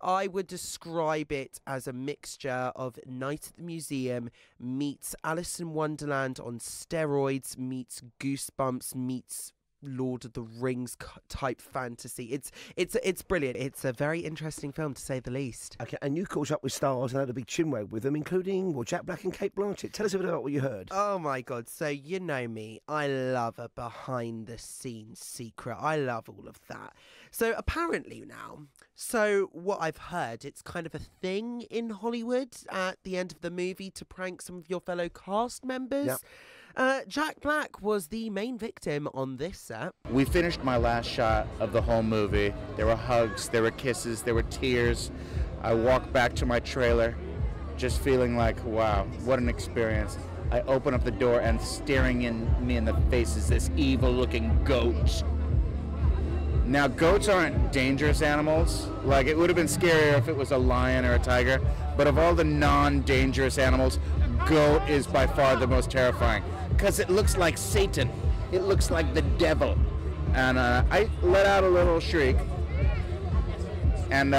I would describe it as a mixture of Night at the Museum meets Alice in Wonderland on steroids, meets Goosebumps, meets Lord of the Rings type fantasy. It's brilliant. It's a very interesting film, to say the least. Okay, and you caught up with stars and had a big chinwag with them, including Jack Black and Cate Blanchett. Tell us a bit about what you heard. Oh my God! So you know me, I love a behind-the-scenes secret. I love all of that. So apparently now, what I've heard, it's kind of a thing in Hollywood at the end of the movie to prank some of your fellow cast members. Yep. Jack Black was the main victim on this set. We finished my last shot of the whole movie. There were hugs, there were kisses, there were tears. I walked back to my trailer just feeling like, wow, what an experience. I open up the door and staring me in the face is this evil-looking goat. Now, goats aren't dangerous animals. Like, it would have been scarier if it was a lion or a tiger, but of all the non-dangerous animals, goat is by far the most terrifying because it looks like Satan. It looks like the devil. And I let out a little shriek, and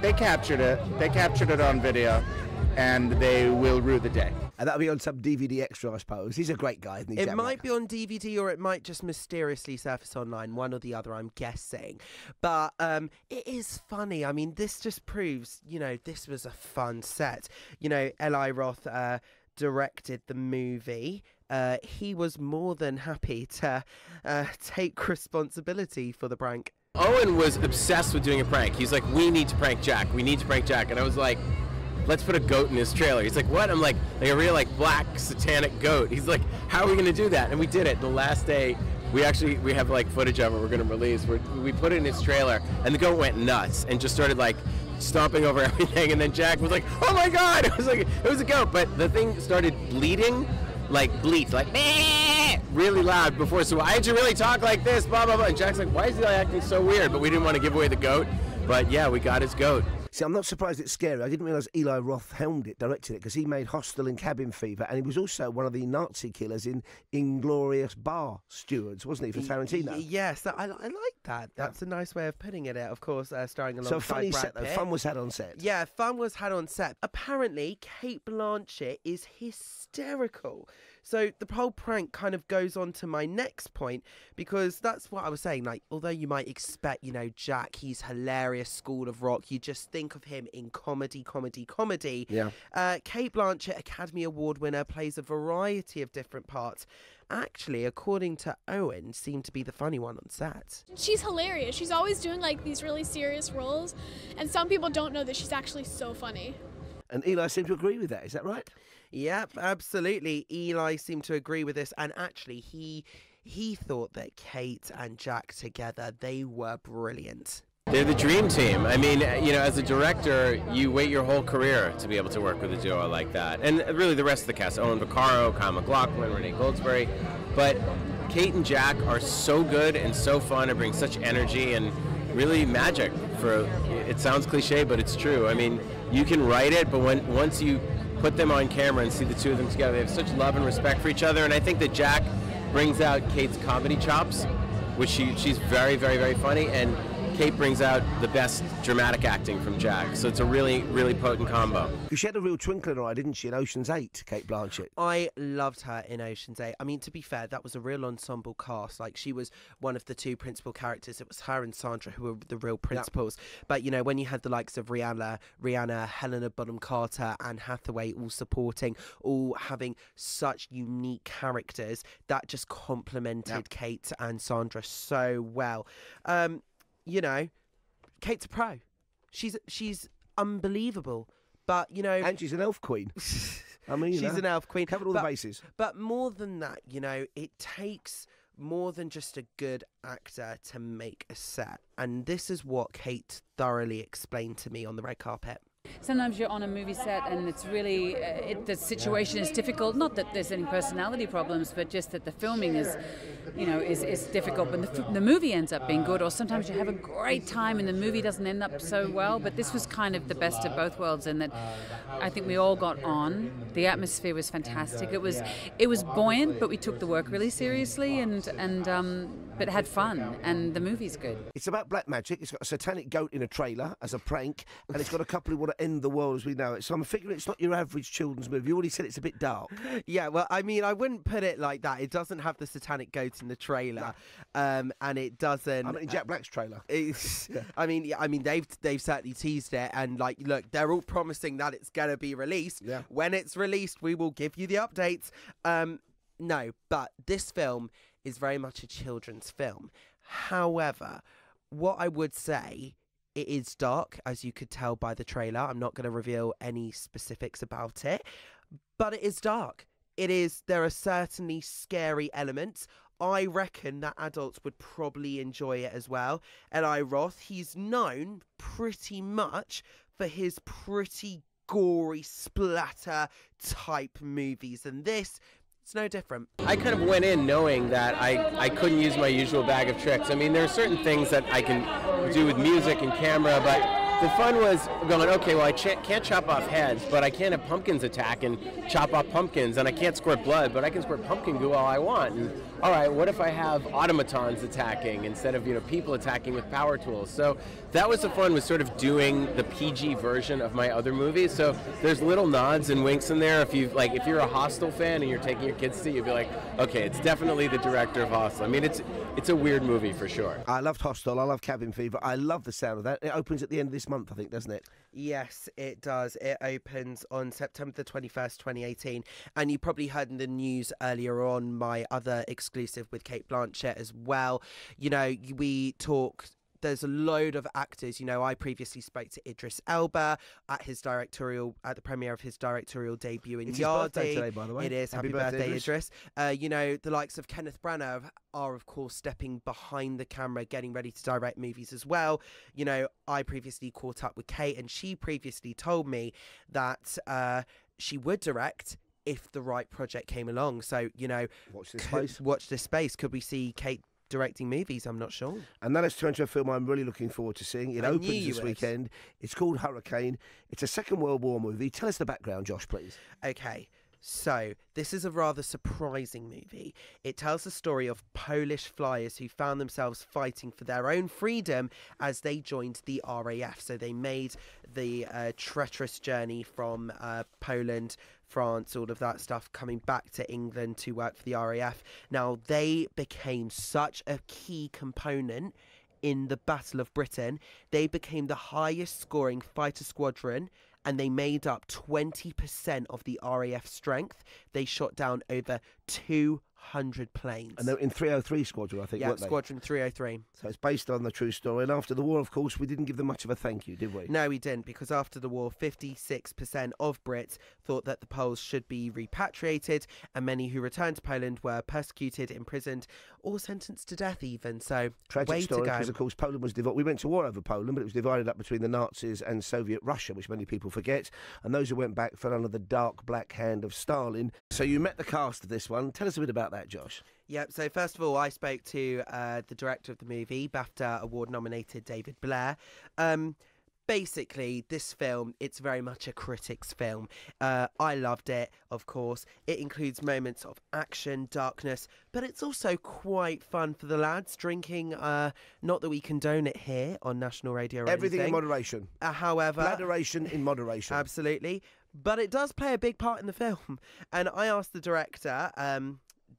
they captured it. They captured it on video, and they will rue the day. And that'll be on some DVD extra, I suppose. He's a great guy, isn't he? It might be on DVD, or it might just mysteriously surface online, one or the other, I'm guessing. But it is funny. I mean, this just proves, this was a fun set. Eli Roth directed the movie. He was more than happy to take responsibility for the prank. Owen was obsessed with doing a prank. He's like, we need to prank Jack. We need to prank Jack. And I was like, let's put a goat in his trailer. He's like, what? I'm like a real black satanic goat. He's like, how are we going to do that? And we did it. The last day, we have footage of it we're going to release. We put it in his trailer, and the goat went nuts and just started stomping over everything. And then Jack was like, oh my God. It was a goat. But the thing started bleating, really loud before. So I had to really talk like this, blah, blah, blah. And Jack's like, why is he acting so weird? But we didn't want to give away the goat. But yeah, we got his goat. See, I'm not surprised it's scary. I didn't realise Eli Roth directed it, because he made Hostel and Cabin Fever, and he was also one of the Nazi killers in Inglourious Bar Stewards, wasn't he, for Tarantino? Yes, I like that. That's a nice way of putting it, of course, starring alongside Brad Pitt. Fun was had on set. Yeah, fun was had on set. Apparently, Cate Blanchett is hysterical. So the whole prank kind of goes on to my next point, because that's what I was saying. Although you might expect, Jack, he's hilarious, School of Rock, you just think of him in comedy. Yeah. Cate Blanchett, Academy Award winner, plays a variety of different parts. Actually, according to Owen, seemed to be the funny one on set. She's hilarious. She's always doing these really serious roles, and some people don't know that she's actually so funny. And Eli seemed to agree with that, is that right? Yep, absolutely. Eli seemed to agree with this, and actually he thought that Cate and Jack together, they were brilliant. They're the dream team. I mean, as a director, you wait your whole career to be able to work with a duo like that. And really the rest of the cast, Owen Vaccaro, Kyle MacLachlan, Renee Goldsberry. But Cate and Jack are so good and so fun and bring such energy and really magic. It sounds cliche, but it's true. I mean, you can write it, but once you put them on camera and see the two of them together, they have such love and respect for each other. And I think that Jack brings out Cate's comedy chops, which she's very, very, very funny, and Cate brings out the best dramatic acting from Jack. So it's a really, really potent combo. Because she had a real twinkle in her eye, didn't she, in Ocean's 8, Cate Blanchett? I loved her in Ocean's 8. I mean, to be fair, that was a real ensemble cast. She was one of the two principal characters. It was her and Sandra who were the real principals. But, when you had the likes of Rihanna, Helena Bonham Carter, Anne Hathaway all supporting, all having such unique characters, that just complemented Cate and Sandra so well. Cate's a pro. She's unbelievable. But, And she's an elf queen. I mean, she's an elf queen. Covered all the bases. But more than that, it takes more than just a good actor to make a set. And this is what Cate thoroughly explained to me on the red carpet. Sometimes you're on a movie set and it's really, the situation is difficult. Not that there's any personality problems, but just that the filming is difficult. But the movie ends up being good, or sometimes you have a great time and the movie doesn't end up so well. But this was kind of the best of both worlds, in that I think we all got on. The atmosphere was fantastic. It was buoyant, but we took the work really seriously, and but had fun, and the movie's good. It's about black magic. It's got a satanic goat in a trailer as a prank, and it's got a couple who want to end the world as we know it. So I'm figuring it's not your average children's movie. You already said it's a bit dark. Yeah, well, I mean, I wouldn't put it like that. It doesn't have the satanic goat in the trailer, and it doesn't. I mean, Jack Black's trailer. I mean, they've certainly teased it, and like, look, they're all promising that it's gonna be released. Yeah. When it's released, we will give you the updates. No, but this film is very much a children's film. However, what I would say, it is dark, as you could tell by the trailer. I'm not going to reveal any specifics about it, but it is dark. There are certainly scary elements. I reckon that adults would probably enjoy it as well. Eli Roth, he's known pretty much for his pretty gory splatter type movies, and this, it's no different. I kind of went in knowing that I couldn't use my usual bag of tricks. I mean, there are certain things that I can do with music and camera, but the fun was going, okay, well, I can't chop off heads, but I can have pumpkins attack and chop off pumpkins, and I can't squirt blood, but I can squirt pumpkin goo all I want. And all right, what if I have automatons attacking instead of people attacking with power tools? So that was the fun, was sort of doing the PG version of my other movies. So there's little nods and winks in there. If you're a Hostel fan and you're taking your kids to see, you'd be like, okay, it's definitely the director of Hostel. I mean, it's a weird movie for sure. I loved Hostel. I love Cabin Fever. I love the sound of that. It opens at the end of this month, I think, doesn't it? Yes, it does. It opens on September the 21st, 2018. And you probably heard in the news earlier on my other exclusive with Cate Blanchett as well. You know, we talk. There's a load of actors. You know, I previously spoke to Idris Elba at the premiere of his directorial debut in It's Yardie. his birthday today, by the way. It is. Happy birthday, Idris. You know, the likes of Kenneth Branagh are, of course, stepping behind the camera, getting ready to direct movies as well. You know, I previously caught up with Kate, and she previously told me that she would direct if the right project came along. So, you know, watch this space. Could we see Kate directing movies? I'm not sure. And now let's turn to a film I'm really looking forward to seeing. It opens this weekend. It's called Hurricane. It's a Second World War movie. Tell us the background, Josh, please. Okay. So, this is a rather surprising movie. It tells the story of Polish flyers who found themselves fighting for their own freedom as they joined the RAF. So, they made the treacherous journey from Poland, France, all of that stuff, coming back to England to work for the RAF. Now, they became such a key component in the Battle of Britain. They became the highest scoring fighter squadron, and they made up 20% of the RAF strength. They shot down over 200 planes. And they're in 303 Squadron, I think, weren't they? Squadron 303. So it's based on the true story. And after the war, of course, we didn't give them much of a thank you, did we? No, we didn't, because after the war, 56% of Brits thought that the Poles should be repatriated, and many who returned to Poland were persecuted, imprisoned, or sentenced to death even. So, tragic way story, to go. because, of course, Poland was divided. We went to war over Poland, but it was divided up between the Nazis and Soviet Russia, which many people forget. And those who went back fell under the dark black hand of Stalin. So you met the cast of this one. Tell us a bit about that, Josh. Yep, so first of all, I spoke to the director of the movie, BAFTA award-nominated David Blair. Basically, this film, it's very much a critic's film. I loved it, of course. It includes moments of action, darkness, but it's also quite fun for the lads drinking. Not that we condone it here on national radio or Everything anything. in moderation. However... Bladderation in moderation. Absolutely. But it does play a big part in the film. And I asked the director...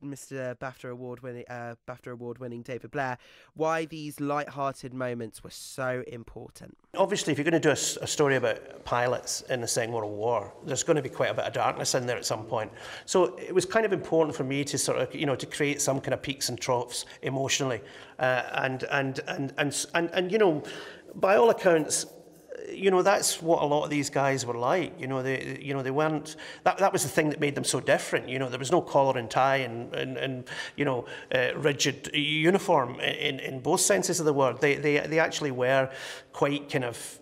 Mr. BAFTA award-winning David Blair, why these light-hearted moments were so important. Obviously, if you're going to do a story about pilots in the Second World War, there's going to be quite a bit of darkness in there at some point. So it was kind of important for me to sort of, to create some kind of peaks and troughs emotionally, and by all accounts, that's what a lot of these guys were like. They weren't. That was the thing that made them so different. There was no collar and tie and rigid uniform in both senses of the word. They actually were quite kind of.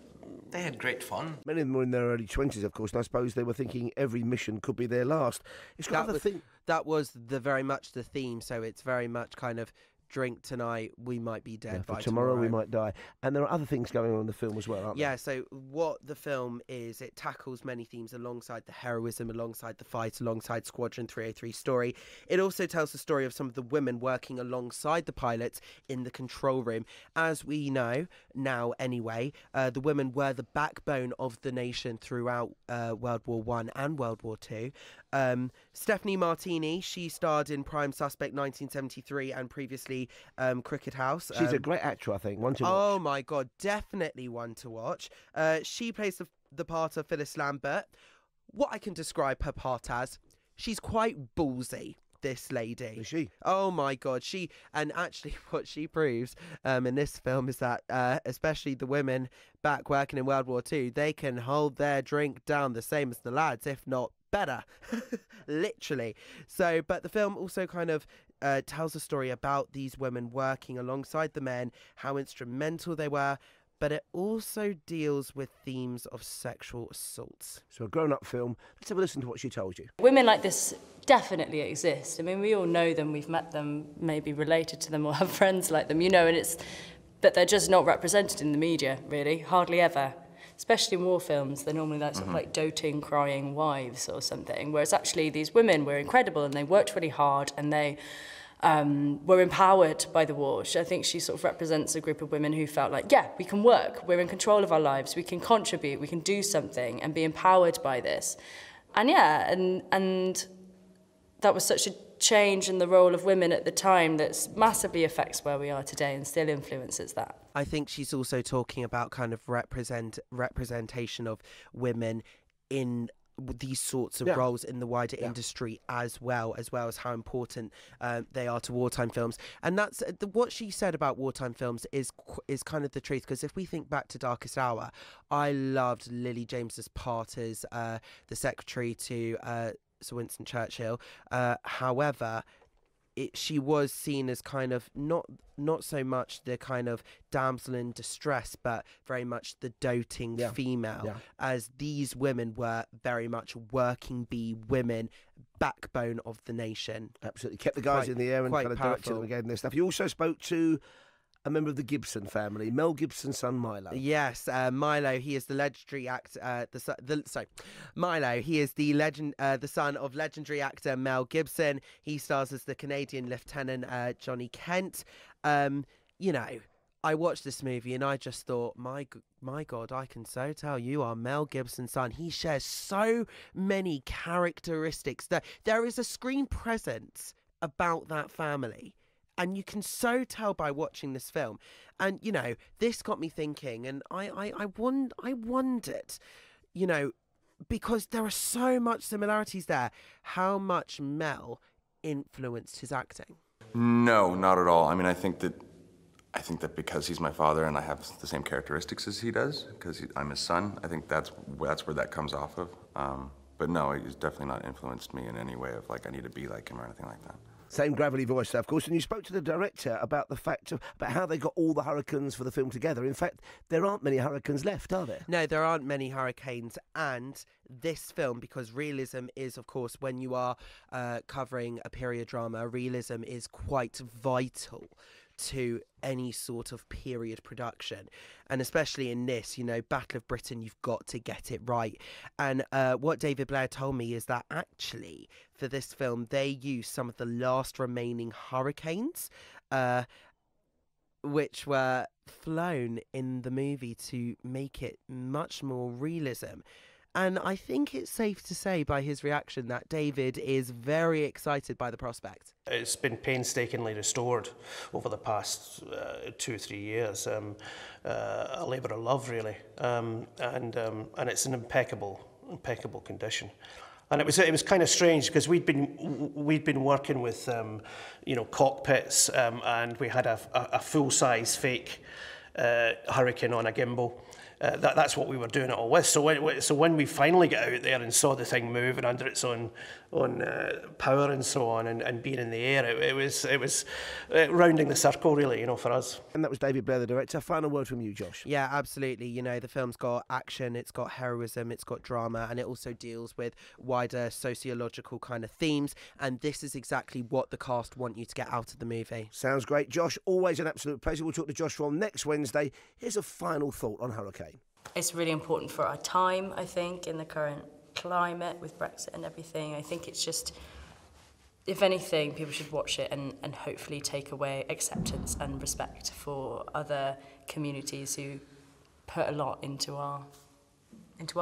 They had great fun. Many of them were in their early 20s, of course, and I suppose they were thinking every mission could be their last. It's got That was very much the theme. So it's very much kind of drink tonight, we might be dead by tomorrow. We might die. And there are other things going on in the film as well, aren't there? Yeah, so what the film is, it tackles many themes alongside the heroism, alongside the fight, alongside Squadron 303's story. It also tells the story of some of the women working alongside the pilots in the control room. As we know now anyway, the women were the backbone of the nation throughout World War I and World War II. Stefanie Martini, she starred in Prime Suspect 1973 and previously Cricket House. She's a great actor, I think. One to watch. Oh my God, definitely one to watch. She plays the part of Phyllis Lambert. What I can describe her part as, she's quite ballsy, this lady. Is she? Oh my God, and actually what she proves in this film is that especially the women back working in World War II, they can hold their drink down the same as the lads, if not better. Literally. So, but the film also kind of tells a story about these women working alongside the men, how instrumental they were, but it also deals with themes of sexual assaults. So a grown-up film. Let's have a listen to what she told you. Women like this definitely exist. I mean, we all know them, we've met them, maybe related to them or have friends like them, you know, but they're just not represented in the media, really, hardly ever. Especially in war films, they're normally like sort of like doting, crying wives or something, whereas actually these women were incredible and they worked really hard and they were empowered by the war. I think she sort of represents a group of women who felt like, yeah, we can work, we're in control of our lives, we can contribute, we can do something and be empowered by this. And yeah, and that was such a change in the role of women at the time that massively affects where we are today and still influences that. I think she's also talking about kind of representation of women in these sorts of roles in the wider industry as well as how important they are to wartime films. And that's what she said about wartime films is kind of the truth, because if we think back to Darkest Hour, I loved Lily James's part as the secretary to Sir Winston Churchill. However, she was seen as kind of not so much the kind of damsel in distress, but very much the doting female, as these women were very much working bee women, backbone of the nation. Absolutely. Kept the guys in the air and kind of directed them and gave them their stuff. You also spoke to a member of the Gibson family, Mel Gibson's son Milo. Yes, Milo. He is the legendary actor. Milo. He is the son of legendary actor Mel Gibson. He stars as the Canadian Lieutenant Johnny Kent. You know, I watched this movie and I just thought, my God, I can so tell you are Mel Gibson's son. He shares so many characteristics. There is a screen presence about that family. And you can so tell by watching this film. And, you know, this got me thinking, and I wondered, you know, because there are so much similarities there, how much Mel influenced his acting. No, not at all. I mean, I think that because he's my father and I have the same characteristics as he does, because I'm his son, I think that's where that comes off of. But no, he's definitely not influenced me in any way of like I need to be like him or anything like that. Same gravelly voice, of course. And you spoke to the director about the fact about how they got all the hurricanes for the film together. In fact, there aren't many hurricanes left, are there? No, there aren't many hurricanes. And this film, because realism is, of course, when you are covering a period drama, realism is quite vital to any sort of period production, and especially in this, you know, Battle of Britain, you've got to get it right. And what David Blair told me is that actually for this film they used some of the last remaining hurricanes which were flown in the movie to make it much more realism. And I think it's safe to say by his reaction that David is very excited by the prospect. It's been painstakingly restored over the past 2 or 3 years. A labour of love, really, and it's an impeccable condition. And it was kind of strange because we'd been working with you know, cockpits, and we had a full-size fake hurricane on a gimbal. that's what we were doing it all with. So when we finally got out there and saw the thing moving under its own power and so on, and being in the air, it was rounding the circle really, you know, for us. And that was David Blair, the director. Final word from you, Josh. Yeah, absolutely. You know, the film's got action, it's got heroism, it's got drama, and it also deals with wider sociological kind of themes. And this is exactly what the cast want you to get out of the movie. Sounds great, Josh. Always an absolute pleasure. We'll talk to Josh Rom next Wednesday. Here's a final thought on Hurricane. It's really important for our time, I think, in the current climate with Brexit and everything. I think it's just, if anything, people should watch it and hopefully take away acceptance and respect for other communities who put a lot into our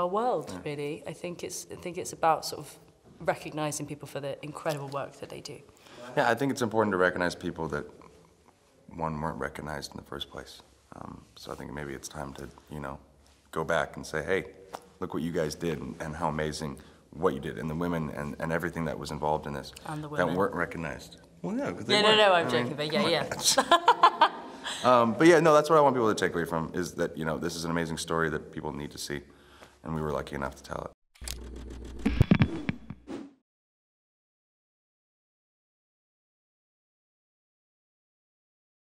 world, really. I think it's about sort of recognising people for the incredible work that they do. Yeah, I think it's important to recognize people that, one, weren't recognized in the first place. So I think maybe it's time to, you know, go back and say, hey, look what you guys did and how amazing what you did, and the women and everything that was involved in this and the women that weren't recognized. Well, yeah, because they weren't. No, I'm joking, but yeah. But yeah, no, that's what I want people to take away from, is that, you know, this is an amazing story that people need to see, and we were lucky enough to tell it.